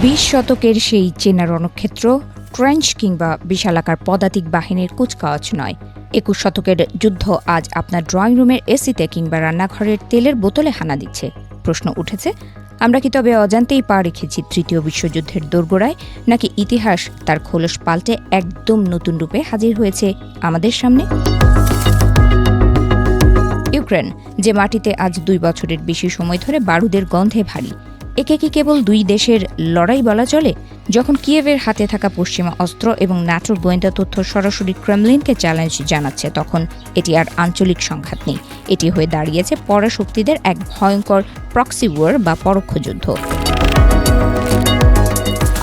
20 শতকের সেই চেনা রণক্ষেত্র ট্রেঞ্চ কিংবা বিশালাকার পদাতিক বাহিনীর কুচকাওয়াজ নয়। 21 শতকের যুদ্ধ আজ আপনার ড্রয়িং রুমের এসিতে কিংবা রান্নাঘরের তেলের বোতলে হানা দিচ্ছে। প্রশ্ন উঠেছে, আমরা কি তবে অজান্তেই পা রেখেছি তৃতীয় বিশ্বযুদ্ধের দোরগোড়ায়, নাকি ইতিহাস তার খোলস পাল্টে একদম নতুন রূপে হাজির হয়েছে আমাদের সামনে? ইউক্রেন, যে মাটিতে আজ 2 বছরের বেশি সময় ধরে বারুদের গন্ধে ভারী, একে কি কেবল দুই দেশের লড়াই বলা চলে? যখন কিয়েভের হাতে থাকা পশ্চিমা অস্ত্র এবং ন্যাটোর গোয়েন্দা তথ্য সরাসরি ক্রেমলিনকে চ্যালেঞ্জ জানাচ্ছে, তখন এটি আর আঞ্চলিক সংঘাত নেই, এটি হয়ে দাঁড়িয়েছে পরাশক্তিদের এক ভয়ঙ্কর প্রক্সি ওয়ার বা পরোক্ষ যুদ্ধ।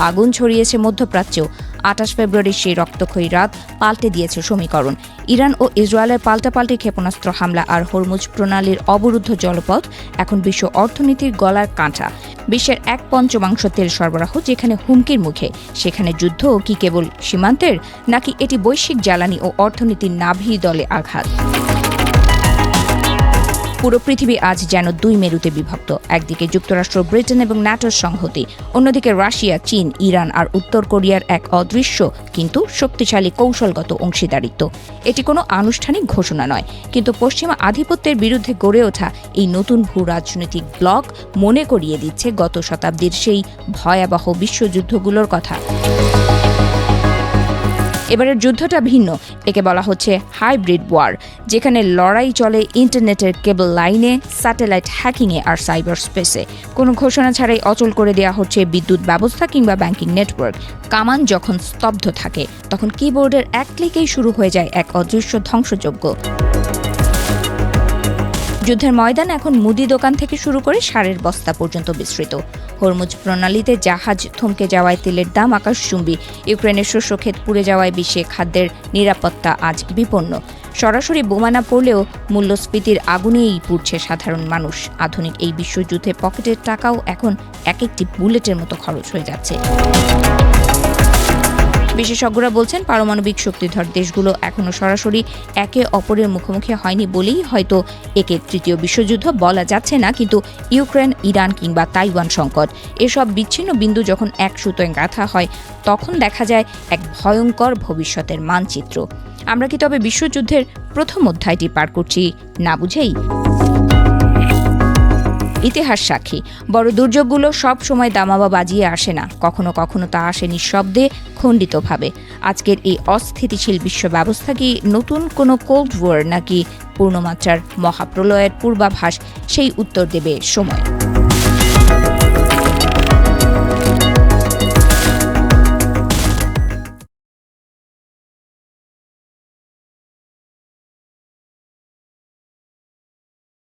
আগুন ছড়িয়েছে মধ্যপ্রাচ্যেও। 28 ফেব্রুয়ারির সেই রক্তক্ষয়ী রাত পাল্টে দিয়েছে সমীকরণ। ইরান ও ইসরায়েলের পাল্টাপাল্টি ক্ষেপণাস্ত্র হামলা আর হরমুজ প্রণালীর অবরুদ্ধ জলপথ এখন বিশ্ব অর্থনীতির গলার কাঁটা। বিশ্বের 1/5 তেল সরবরাহ যেখানে হুমকির মুখে, সেখানে যুদ্ধ কি কেবল সীমান্তের, নাকি এটি বৈশ্বিক জ্বালানি ও অর্থনীতির নাভি দলে আঘাত? পুরো পৃথিবী আজ যেন 2 মেরুতে বিভক্ত। একদিকে যুক্তরাষ্ট্র, ব্রিটেন এবং ন্যাটোর সংহতি, অন্যদিকে রাশিয়া, চীন, ইরান আর উত্তর কোরিয়ার এক অদৃশ্য কিন্তু শক্তিশালী কৌশলগত অংশীদারিত্ব। এটি কোনো আনুষ্ঠানিক ঘোষণা নয়, কিন্তু পশ্চিমা আধিপত্যের বিরুদ্ধে গড়ে ওঠা এই নতুন ভূ রাজনৈতিক ব্লক মনে করিয়ে দিচ্ছে গত শতাব্দীর সেই ভয়াবহ বিশ্বযুদ্ধগুলোর কথা। এবারের যুদ্ধটা ভিন্ন। একে বলা হচ্ছে হাইব্রিড ওয়ার, যেখানে লড়াই চলে ইন্টারনেটের কেবল লাইনে, স্যাটেলাইট হ্যাকিংয়ে আর সাইবার স্পেসে। কোনো ঘোষণা ছাড়াই অচল করে দেওয়া হচ্ছে বিদ্যুৎ ব্যবস্থা কিংবা ব্যাংকিং নেটওয়ার্ক। কামান যখন স্তব্ধ থাকে, তখন কিবোর্ডের এক ক্লিকেই শুরু হয়ে যায় এক অদৃশ্য ধ্বংসযজ্ঞ। যুদ্ধের ময়দান এখন মুদি দোকান থেকে শুরু করে সারের বস্তা পর্যন্ত বিস্তৃত। হরমুজ প্রণালীতে জাহাজ থমকে যাওয়ায় তেলের দাম আকাশচুম্বী। ইউক্রেনের শস্যক্ষেত পুড়ে যাওয়ায় বিশ্বে খাদ্যের নিরাপত্তা আজ বিপন্ন। সরাসরি বোমা না পড়লেও মূল্যস্ফীতির আগুনেই পুড়ছে সাধারণ মানুষ। আধুনিক এই বিশ্বযুদ্ধে পকেটের টাকাও এখন এক একটি বুলেটের মতো খরচ হয়ে যাচ্ছে। বিশেষজ্ঞরা বলছেন, পারমাণবিক শক্তিধর দেশগুলো এখনও সরাসরি একে অপরের মুখোমুখি হয়নি বলেই হয়তো একে তৃতীয় বিশ্বযুদ্ধ বলা যাচ্ছে না। কিন্তু ইউক্রেন, ইরান কিংবা তাইওয়ান সংকট, এসব বিচ্ছিন্ন বিন্দু যখন এক সুতোয় গাঁথা হয়, তখন দেখা যায় এক ভয়ঙ্কর ভবিষ্যতের মানচিত্র। আমরা কি তবে বিশ্বযুদ্ধের প্রথম অধ্যায়টি পার করছি না বুঝেই? ইতিহাস সাক্ষী, বড় দুর্যোগগুলো সব সময় দামাবা বাজিয়ে আসে না, কখনো কখনো তা আসে নিঃশব্দে, খণ্ডিতভাবে। আজকের এই অস্থিতিশীল বিশ্ব ব্যবস্থা কি নতুন কোনো কোল্ড ওয়ার, নাকি পূর্ণমাত্রার মহাপ্রলয়ের পূর্বাভাস? সেই উত্তর দেবে সময়।